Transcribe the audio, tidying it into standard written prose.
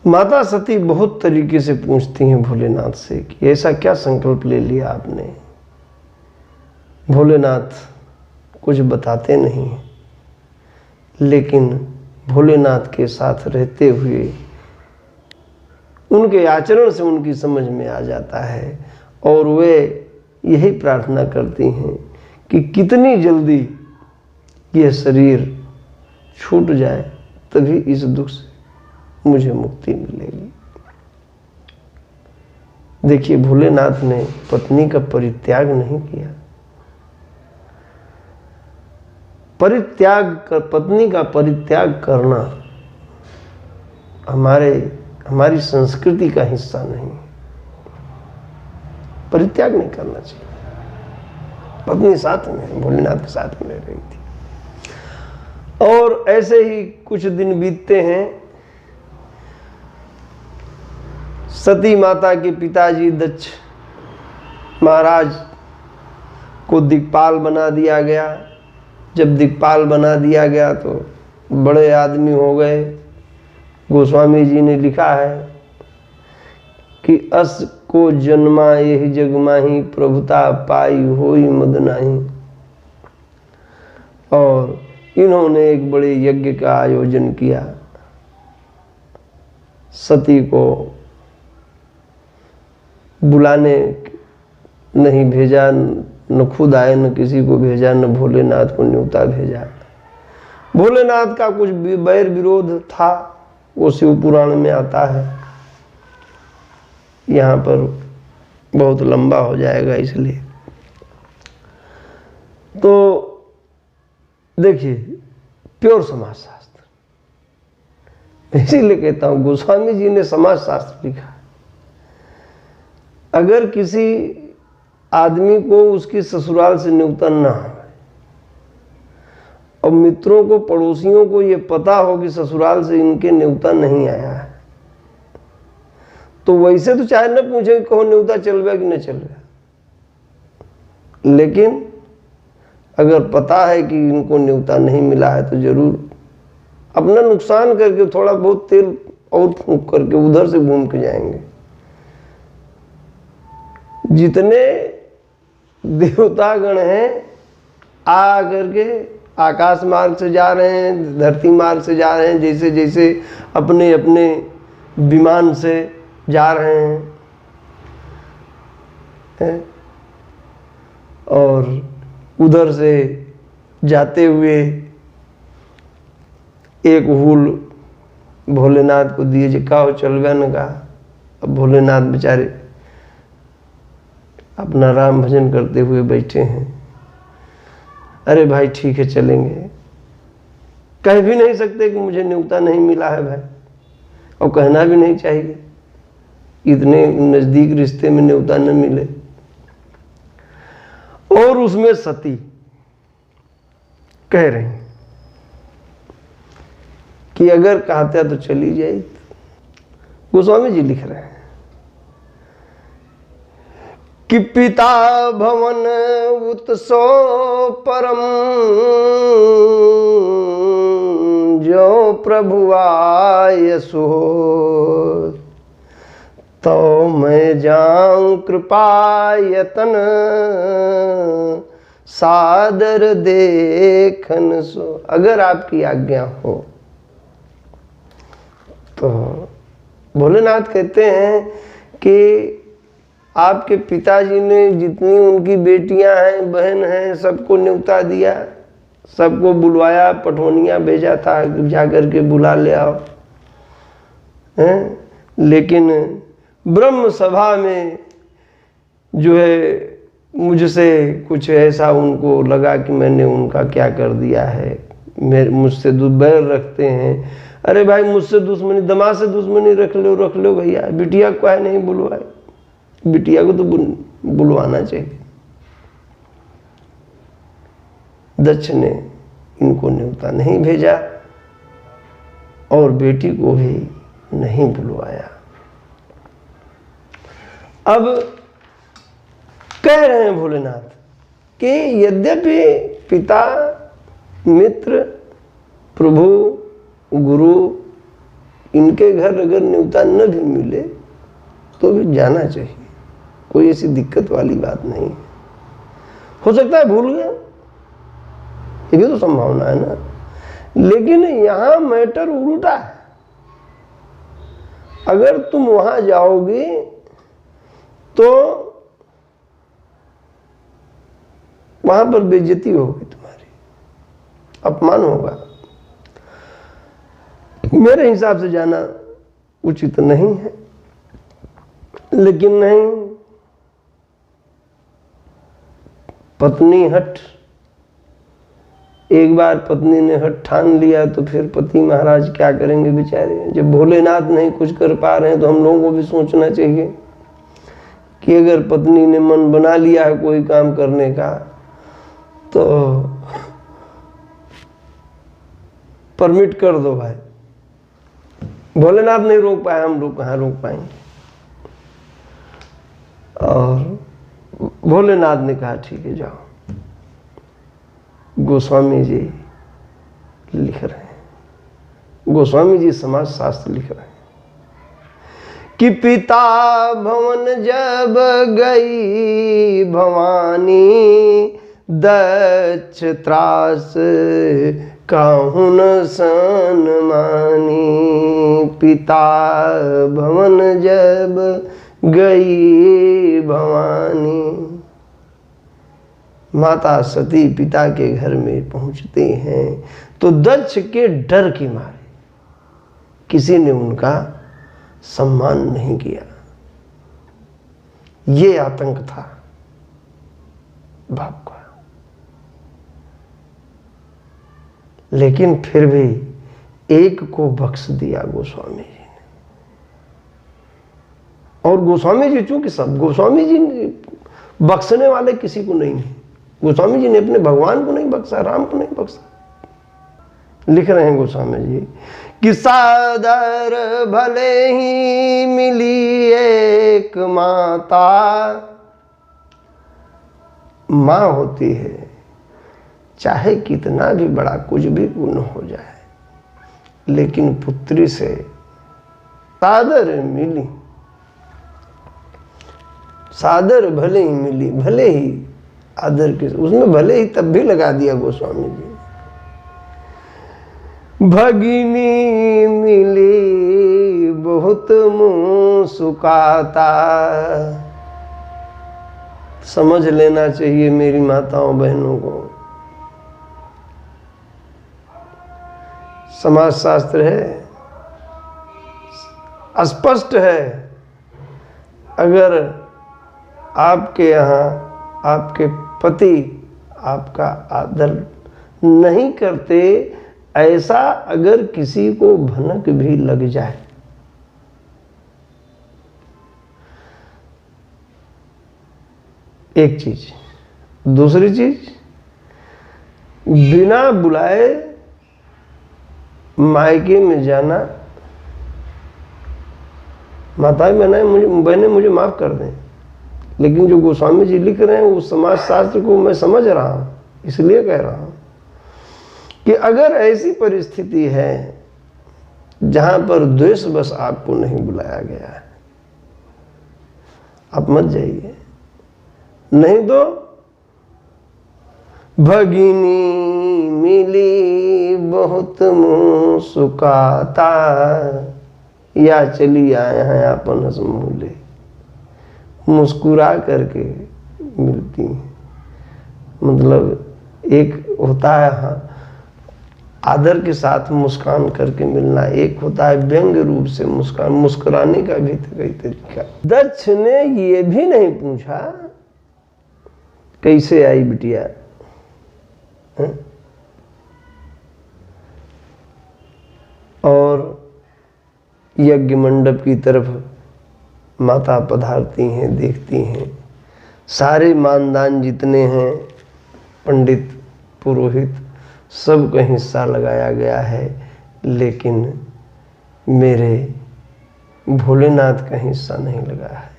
माता सती बहुत तरीके से पूछती हैं भोलेनाथ से कि ऐसा क्या संकल्प ले लिया आपने। भोलेनाथ कुछ बताते नहीं, लेकिन भोलेनाथ के साथ रहते हुए उनके आचरण से उनकी समझ में आ जाता है और वे यही प्रार्थना करती हैं कि कितनी जल्दी यह शरीर छूट जाए, तभी इस दुख से मुझे मुक्ति मिलेगी। देखिए, भोलेनाथ ने पत्नी का परित्याग नहीं किया। पत्नी का परित्याग करना हमारी संस्कृति का हिस्सा नहीं। परित्याग नहीं करना चाहिए। पत्नी साथ में, भोलेनाथ के साथ में रह रही थी। और ऐसे ही कुछ दिन बीतते हैं। सती माता के पिताजी दक्ष महाराज को दिक्पाल बना दिया गया। जब दिक्पाल बना दिया गया तो बड़े आदमी हो गए। गोस्वामी जी ने लिखा है कि अस को जन्मा यही जग माही, प्रभुता पाई होई मद नाही। और इन्होंने एक बड़े यज्ञ का आयोजन किया। सती को बुलाने नहीं भेजा, न खुद आए, न किसी को भेजा, न भोलेनाथ को न्योता भेजा। भोलेनाथ का कुछ बैर विरोध था, वो शिव पुराण में आता है। यहाँ पर बहुत लंबा हो जाएगा, इसलिए तो देखिए, प्योर समाज शास्त्र, इसीलिए कहता हूँ गोस्वामी जी ने समाज शास्त्र लिखा। अगर किसी आदमी को उसकी ससुराल से न्योता ना हो और मित्रों को, पड़ोसियों को ये पता हो कि ससुराल से इनके न्योता नहीं आया है, तो वैसे तो चाहे न पूछे कहो न्योता चल गया कि न चल गया, लेकिन अगर पता है कि इनको न्योता नहीं मिला है तो जरूर अपना नुकसान करके थोड़ा बहुत तेल और फूंक करके उधर से घूम के जाएंगे। जितने देवतागण हैं आ करके आकाश मार्ग से जा रहे हैं, धरती मार्ग से जा रहे हैं, जैसे जैसे अपने अपने विमान से जा रहे हैं। और उधर से जाते हुए एक हुल भोलेनाथ को दिए, जो कहो चल गया न कहा। अब भोलेनाथ बेचारे अपना राम भजन करते हुए बैठे हैं। अरे भाई ठीक है चलेंगे। कह भी नहीं सकते कि मुझे न्योता नहीं मिला है भाई, और कहना भी नहीं चाहिए, इतने नजदीक रिश्ते में न्योता न मिले। और उसमें सती कह रही कि अगर कहता तो चली जाए। गोस्वामी जी लिख रहे हैं कि पिता भवन उत्सो परम, जो प्रभु आय सो, तो मैं जाऊं कृपा यतन, सादर देखन सो। अगर आपकी आज्ञा हो तो भोलेनाथ कहते हैं कि आपके पिताजी ने जितनी उनकी बेटियां हैं, बहन हैं, सबको न्योता दिया, सबको बुलवाया, पठौनिया भेजा था जाकर के बुला ले आओ हैं। लेकिन ब्रह्म सभा में जो है मुझसे कुछ ऐसा उनको लगा कि मैंने उनका क्या कर दिया है, मुझसे बैर रखते हैं। अरे भाई, मुझसे दुश्मनी, दमाद से दुश्मनी रख लो भैया, बिटिया को है नहीं बुलवाए, बिटिया को तो बुलवाना चाहिए। दक्ष ने इनको न्योता नहीं भेजा और बेटी को भी नहीं बुलवाया। अब कह रहे हैं भोलेनाथ कि यद्यपि पिता, मित्र, प्रभु, गुरु इनके घर अगर न्योता न भी मिले तो भी जाना चाहिए, कोई ऐसी दिक्कत वाली बात नहीं। हो सकता है भूल गया, ये भी तो संभावना है ना। लेकिन यहां मैटर उल्टा है, अगर तुम वहां जाओगे तो वहां पर बेइज्जती होगी, तुम्हारी अपमान होगा। मेरे हिसाब से जाना उचित नहीं है, लेकिन नहीं, पत्नी हट, एक बार पत्नी ने हट ठान लिया तो फिर पति महाराज क्या करेंगे बेचारे। जब भोलेनाथ नहीं कुछ कर पा रहे हैं तो हम लोगों को भी सोचना चाहिए कि अगर पत्नी ने मन बना लिया है कोई काम करने का तो परमिट कर दो भाई। भोलेनाथ नहीं रोक पाए, हम लोग कहाँ रोक पाएंगे। और भोलेनाथ ने कहा ठीक है जाओ। गोस्वामी जी लिख रहे हैं, गोस्वामी जी समाज शास्त्र लिख रहे हैं कि पिता भवन जब गई भवानी, दक्ष त्रास काहुन सन मानी। पिता भवन जब गई भवानी, माता सती पिता के घर में पहुंचते हैं तो दक्ष के डर के मारे किसी ने उनका सम्मान नहीं किया। ये आतंक था बाप का। लेकिन फिर भी एक को बख्श दिया गोस्वामी जी ने। और गोस्वामी जी चूंकि सब, गोस्वामी जी बख्शने वाले किसी को नहीं है। गोस्वामी जी ने अपने भगवान को नहीं बख्शा, राम को नहीं बख्शा। लिख रहे हैं गोस्वामी जी कि सादर भले ही मिली एक माता, मां होती है चाहे कितना भी बड़ा कुछ भी गुण हो जाए, लेकिन पुत्री से सादर मिली, सादर भले ही मिली, भले ही आदर के, उसमें भले ही तब भी लगा दिया गोस्वामी जी। भगिनी मिली बहुत मुंह सुकाता। समझ लेना चाहिए मेरी माताओं बहनों को, समाज शास्त्र है, स्पष्ट है। अगर आपके यहाँ आपके पति आपका आदर नहीं करते, ऐसा अगर किसी को भनक भी लग जाए, एक चीज। दूसरी चीज, बिना बुलाए मायके में जाना। माताएं बहनें मुझे माफ कर दें, लेकिन जो गोस्वामी जी लिख रहे हैं उस समाज शास्त्र को मैं समझ रहा हूं, इसलिए कह रहा हूं कि अगर ऐसी परिस्थिति है जहां पर द्वेष बस आपको नहीं बुलाया गया है, आप मत जाइए। नहीं तो भगिनी मिली बहुत मुंह सुकाता, या चली आए हैं अपन हंसमूले, मुस्कुरा करके मिलती हैं। मतलब एक होता है हाँ आदर के साथ मुस्कान करके मिलना, एक होता है व्यंग रूप से मुस्कान। मुस्कुराने का भी तो कई तरीका। दक्ष ने ये भी नहीं पूछा कैसे आई बिटिया, और यज्ञ मंडप की तरफ माता पधारती हैं, देखती हैं। सारे मानदान जितने हैं, पंडित पुरोहित सबका हिस्सा लगाया गया है, लेकिन मेरे भोलेनाथ का हिस्सा नहीं लगा है।